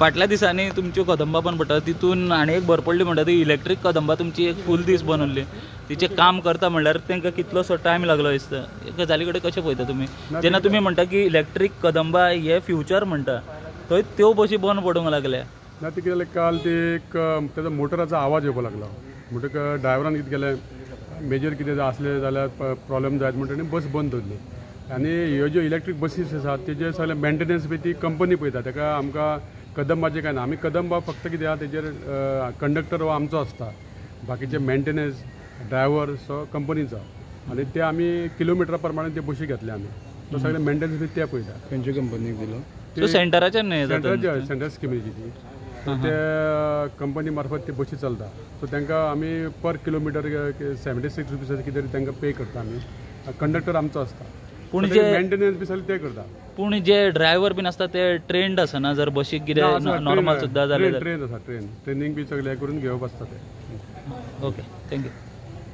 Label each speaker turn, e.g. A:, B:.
A: फाटल्या दिसांनी तुमच्यो कदंबा पण पडटा तितून आनी एक भर पडली म्हणटा ती इलेक्ट्रीक कदंबा तुमची एक फूल दीस बनवली तिचे काम करता म्हणल्यार तांकां कितलोसो टायम लागलो दिसता. गजाली कडेन कशें पळयता तुमी जेन्ना तुमी म्हणटा की इलेक्ट्रीक कदंबा हे फ्युचर म्हणटा थंय त्यो बशी बंद पडूंक लागल्या.
B: ना ते कितें जालें काल ते एक तेजो मोटराचो आवाज येवपाक लागलो म्हणटक ड्रायव्हरान कितें केलें मेजर कितें आसलें जाल्यार प्रॉब्लेम जायत म्हणटा आनी बस बंद दवरली. आनी ह्यो ज्यो इलेक्ट्रीक बसीस आसात तेजे सगळें मेंटेनन्स बी ती कंपनी पळयता ताका आमकां कदंबाचें कांय ना. आमी कदंबा फक्त कितें आहा तेजेर कंडक्टर हो आमचो आसता बाकीचे मेंटेनन्स ड्रायव्हर सो कंपनीचो आनी ते आमी किलोमिटरा प्रमाणे ते बशी घेतल्या आमी तो सगळें मेंटेनन्स बी ते पळयता.
C: खंयच्या कंपनीक दिलो
A: सो सेंटराच्यान न्हय
B: सेंट्रल स्किमीची ती ते कंपनी मार्फत ती बशी चलता सो तांकां आमी पर किलोमिटर 76 रुपीज कितें तरी तांकां पे करता आमी. कंडक्टर आमचो आसता
A: पूण जे
B: मेंटेनन्स बी सगळें ते करता.
A: पूण जे ड्रायव्हर बीन आसता ते ट्रेंड आसना जर बशीक कितें नॉर्मल सुद्दां जाल्यार
B: ट्रेन आसा ट्रेनिंग बी सगळें करून घेवप आसता ते.
A: Okay thank you.